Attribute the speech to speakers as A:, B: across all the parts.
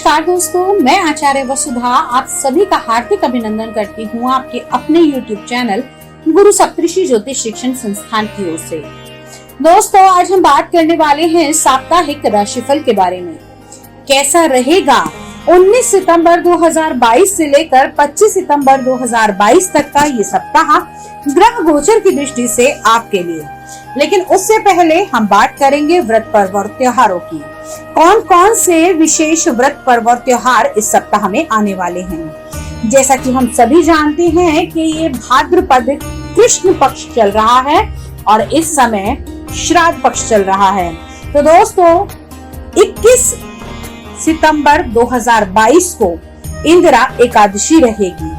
A: नमस्कार दोस्तों, मैं आचार्य वसुधा आप सभी का हार्दिक अभिनंदन करती हूँ आपके अपने YouTube चैनल गुरु सप्तऋषि ज्योतिष शिक्षण संस्थान की ओर से। दोस्तों, आज हम बात करने वाले हैं साप्ताहिक राशिफल के बारे में। कैसा रहेगा 19 सितंबर 2022 से लेकर 25 सितंबर 2022 तक का ये सप्ताह ग्रह गोचर की दृष्टि से आपके लिए। लेकिन उससे पहले हम बात करेंगे व्रत पर्व और त्योहारों की। कौन कौन से विशेष व्रत पर्व और त्योहार इस सप्ताह में आने वाले हैं। जैसा कि हम सभी जानते हैं कि ये भाद्रपद कृष्ण पक्ष चल रहा है और इस समय श्राद्ध पक्ष चल रहा है। तो दोस्तों, 21 सितंबर 2022 को इंदिरा एकादशी रहेगी,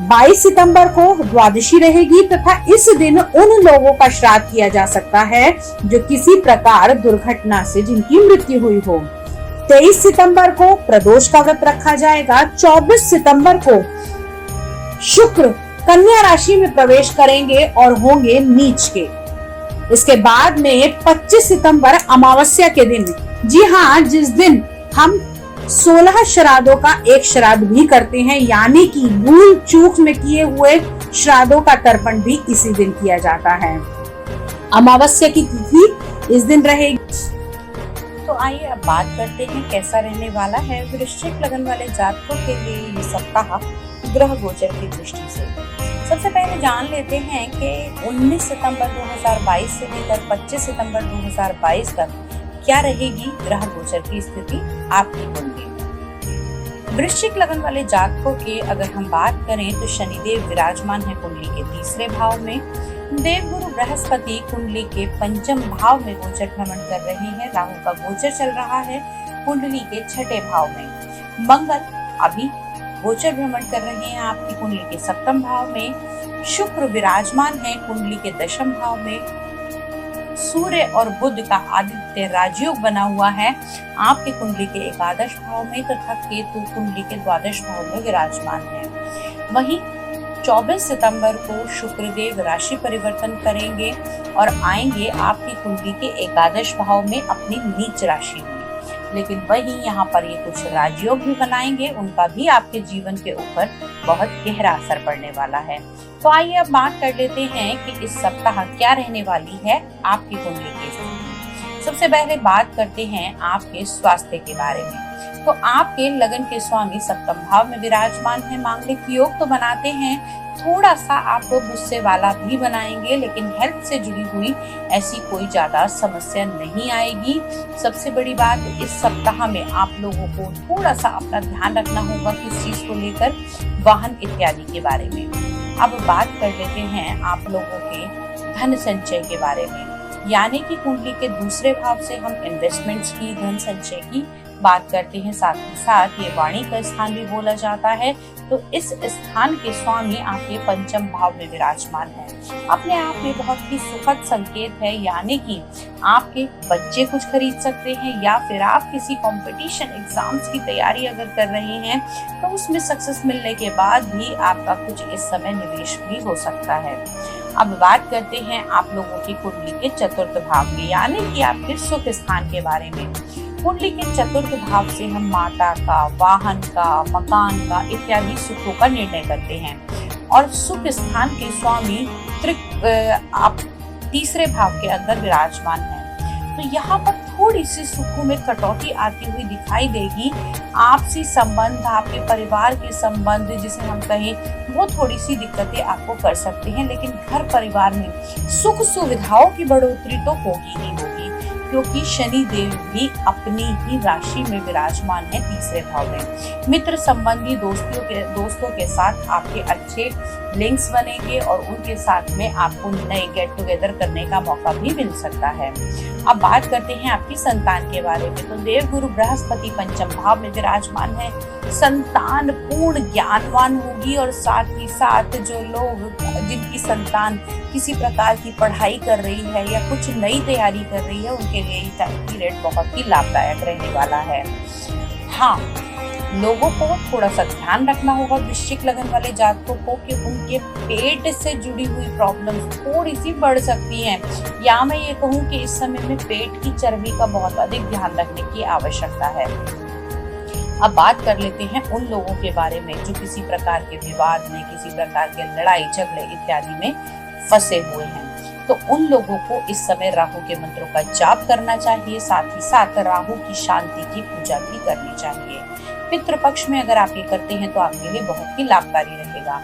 A: 22 सितंबर को द्वादशी रहेगी तथा इस दिन उन लोगों का श्राद्ध किया जा सकता है जो किसी प्रकार दुर्घटना से जिनकी मृत्यु हुई हो। 23 सितंबर को प्रदोष का व्रत रखा जाएगा। 24 सितंबर को शुक्र कन्या राशि में प्रवेश करेंगे और होंगे नीच के। इसके बाद में 25 सितंबर अमावस्या के दिन, जी हाँ, जिस दिन हम 16 श्राद्धों का एक श्राद्ध भी करते हैं, यानी कि भूल चूक में किए हुए श्राद्धों का तर्पण भी इसी दिन किया जाता है। अमावस्या की तिथि इस दिन रहेगी। तो आइए अब बात करते हैं कैसा रहने वाला है वृश्चिक लगन वाले जातकों के लिए ये सप्ताह ग्रह गोचर की दृष्टि से। सबसे पहले जान लेते हैं कि 19 सितंबर 2022 से लेकर 25 सितंबर 2022 तक क्या रहेगी ग्रह गोचर की स्थिति आपकी कुंडली में। वृश्चिक लगन वाले जातकों के अगर हम बात करें तो शनिदेव विराजमान है कुंडली के तीसरे भाव में। देवगुरु बृहस्पति कुंडली के पंचम भाव में गोचर भ्रमण कर रहे हैं। राहु का गोचर चल रहा है कुंडली के छठे भाव में। मंगल अभी गोचर भ्रमण कर रहे हैं आपकी कुंडली के सप्तम भाव में। शुक्र विराजमान है कुंडली के दशम भाव में। सूर्य और बुध का आदित्य राजयोग बना हुआ है आपकी कुंडली के एकादश भाव में तथा केतु कुंडली के द्वादश भाव में विराजमान है। वहीं 24 सितंबर को शुक्रदेव राशि परिवर्तन करेंगे और आएंगे आपकी कुंडली के एकादश भाव में अपनी नीच राशि में। लेकिन वहीं यहाँ पर ये कुछ राजयोग भी बनाएंगे, उनका भी आपके जीवन के ऊपर बहुत गहरा असर पड़ने वाला है। तो आइए अब बात कर लेते हैं कि इस सप्ताह क्या रहने वाली है आपकी कुंडली की स्थिति। सबसे पहले बात करते हैं आपके स्वास्थ्य के बारे में। तो आपके लगन के स्वामी सप्तम भाव में विराजमान है। मांगलिक योग तो बनाते हैं, थोड़ा सा आपको गुस्से वाला भी बनाएंगे, लेकिन हेल्थ से जुड़ी हुई ऐसी कोई ज्यादा समस्या नहीं आएगी। सबसे बड़ी बात, इस सप्ताह में आप लोगों को थोड़ा सा अपना ध्यान रखना होगा किस चीज को लेकर, वाहन इत्यादि के बारे में। अब बात कर लेते हैं आप लोगों के धन संचय के बारे में, यानी कि कुंडली के दूसरे भाव से हम इन्वेस्टमेंट्स की, धन संचय की बात करते हैं। साथ ही साथ ये वाणी का स्थान भी बोला जाता है। तो इस स्थान के स्वामी आपके पंचम भाव में विराजमान है। अपने आप में बहुत ही सुखद संकेत है, यानी कि आपके बच्चे कुछ खरीद सकते हैं या फिर आप किसी कंपटीशन एग्जाम्स की तैयारी अगर कर रहे हैं तो उसमें सक्सेस मिलने के बाद भी आपका कुछ इस समय निवेश भी हो सकता है। अब बात करते हैं आप लोगों की कुंडली के चतुर्थ भाव के, यानी कि आपके सुख स्थान के बारे में। कुंडली के चतुर्थ भाव से हम माता का, वाहन का, मकान का इत्यादि सुखों का निर्णय करते हैं। और सुख स्थान के स्वामी आप तीसरे भाव के अंदर विराजमान है। तो यहाँ पर थोड़ी सी सुखों में कटौती आती हुई दिखाई देगी। आपसी संबंध, आपके परिवार के संबंध जिसे हम कहें, वो थोड़ी सी दिक्कतें आपको कर सकते हैं, लेकिन घर परिवार में सुख सुविधाओं की बढ़ोतरी तो होगी ही होगी, क्योंकि शनि देव भी अपनी ही राशि में विराजमान है तीसरे भाव में। मित्र संबंधी दोस्तों के साथ आपके अच्छे लिंक्स बनेंगे और उनके साथ में आपको नए गेट टुगेदर करने का मौका भी मिल सकता है। अब बात करते हैं आपकी संतान के बारे में। तो देवगुरु बृहस्पति पंचम भाव में विराजमान है। संतान पूर्ण ज्ञानवान होगी और साथ ही साथ जो लोग जिनकी संतान किसी प्रकार की पढ़ाई कर रही है या कुछ नई तैयारी कर रही है, उनके लिए ये टाइम पीरियड बहुत ही लाभदायक रहने वाला है। हाँ, लोगों को थोड़ा सा ध्यान रखना होगा वृश्चिक लगन वाले जातकों को कि उनके पेट से जुड़ी हुई प्रॉब्लम्स थोड़ी सी बढ़ सकती हैं, या मैं ये कहूँ कि इस समय में पेट की चर्बी का बहुत अधिक ध्यान रखने की आवश्यकता है।
B: अब बात कर लेते हैं उन लोगों के बारे में जो किसी प्रकार के विवाद में, किसी प्रकार के लड़ाई झगड़े इत्यादि में फंसे हुए हैं। तो उन लोगों को इस समय राहु के मंत्रों का जाप करना चाहिए, साथ ही साथ राहु की शांति की पूजा भी करनी चाहिए। पितृपक्ष में अगर आप ये करते हैं तो आपके लिए बहुत ही लाभकारी रहेगा।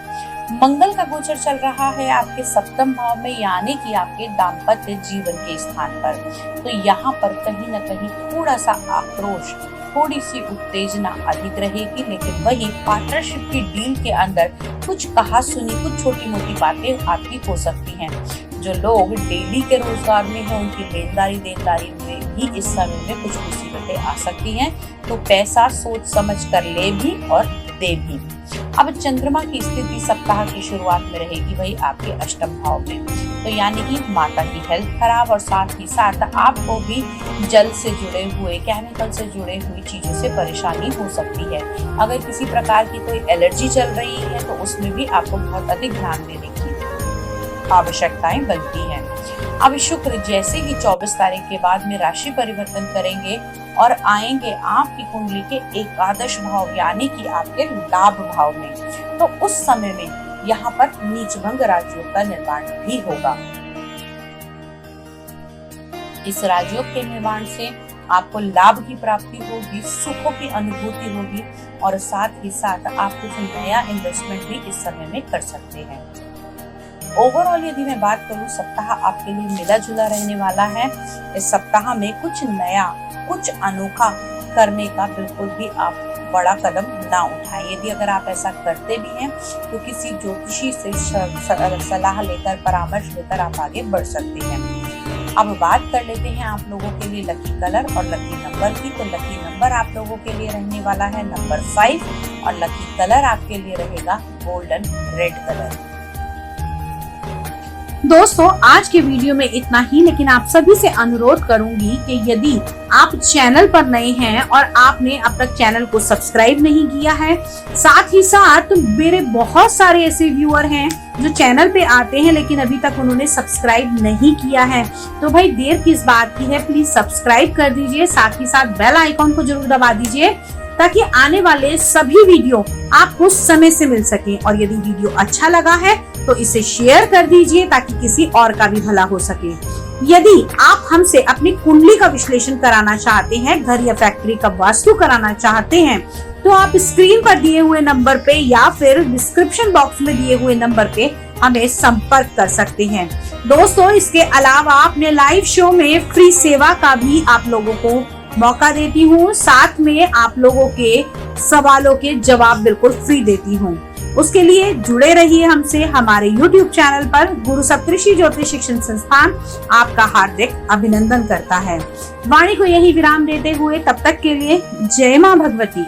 B: मंगल का गोचर चल रहा है आपके सप्तम भाव में, यानी कि आपके दाम्पत्य जीवन के स्थान पर। तो यहाँ पर कहीं न कहीं थोड़ा सा आक्रोश, थोड़ी सी उत्तेजना अधिक रहेगी, लेकिन वही पार्टनरशिप की डील के अंदर कुछ कहा सुनी, कुछ छोटी मोटी बातें आपकी हो सकती हैं। जो लोग डेली के रोजगार में हैं, उनकी लेनदारी में भी इस समय में कुछ मुसीबतें आ सकती हैं। तो पैसा सोच समझ कर ले भी और दे भी। अब चंद्रमा की स्थिति सप्ताह की शुरुआत में रहेगी वही आपके अष्टम भाव में, तो यानी कि माता की हेल्थ खराब और साथ ही साथ आपको भी जल से जुड़े हुए, केमिकल से जुड़े हुई चीजों से परेशानी हो सकती है। अगर किसी प्रकार की कोई एलर्जी चल रही है तो उसमें भी आपको बहुत अधिक ध्यान देने की आवश्यकताएं बनती हैं। अब शुक्र जैसे ही 24 तारीख के बाद में राशि परिवर्तन करेंगे और आएंगे आपकी कुंडली के एकादश भाव यानी कि आपके लाभ भाव में, तो उस समय में यहाँ पर नीचभंग राजयोग का निर्माण भी होगा। इस राजयोग के निर्माण से आपको लाभ की प्राप्ति होगी, सुखों की अनुभूति होगी और साथ ही साथ आप कुछ नया इन्वेस्टमेंट भी इस समय में कर सकते हैं। ओवरऑल यदि मैं बात करूं, सप्ताह आपके लिए मिला जुला रहने वाला है। इस सप्ताह में कुछ नया, कुछ अनोखा करने का बिल्कुल भी आप बड़ा कदम ना उठाएं। यदि अगर आप ऐसा करते भी हैं तो किसी ज्योतिषी से सलाह लेकर, परामर्श लेकर आप आगे बढ़ सकते हैं। अब बात कर लेते हैं आप लोगों के लिए लकी कलर और लकी नंबर की। तो लकी नंबर आप लोगों के लिए रहने वाला है नंबर 5 और लकी कलर आपके लिए रहेगा गोल्डन रेड कलर।
A: दोस्तों आज के वीडियो में इतना ही, लेकिन आप सभी से अनुरोध करूंगी कि यदि आप चैनल पर नए हैं और आपने अब तक चैनल को सब्सक्राइब नहीं किया है, साथ ही साथ मेरे बहुत सारे ऐसे व्यूअर हैं जो चैनल पे आते हैं लेकिन अभी तक उन्होंने सब्सक्राइब नहीं किया है, तो भाई देर किस बात की है, प्लीज सब्सक्राइब कर दीजिए। साथ ही साथ बेल आइकॉन को जरूर दबा दीजिए ताकि आने वाले सभी वीडियो आपको समय से मिल सके। और यदि वीडियो अच्छा लगा है तो इसे शेयर कर दीजिए ताकि किसी और का भी भला हो सके। यदि आप हमसे अपनी कुंडली का विश्लेषण कराना चाहते हैं, घर या फैक्ट्री का वास्तु कराना चाहते हैं, तो आप स्क्रीन पर दिए हुए नंबर पे या फिर डिस्क्रिप्शन बॉक्स में दिए हुए नंबर पे हमें संपर्क कर सकते हैं। दोस्तों इसके अलावा अपने लाइव शो में फ्री सेवा का भी आप लोगों को मौका देती हूँ, साथ में आप लोगों के सवालों के जवाब बिल्कुल फ्री देती हूँ। उसके लिए जुड़े रहिए हमसे। हमारे YouTube चैनल पर गुरु सप्तऋषि ज्योतिष शिक्षण संस्थान आपका हार्दिक अभिनंदन करता है। वाणी को यही विराम देते हुए तब तक के लिए जय मां भगवती।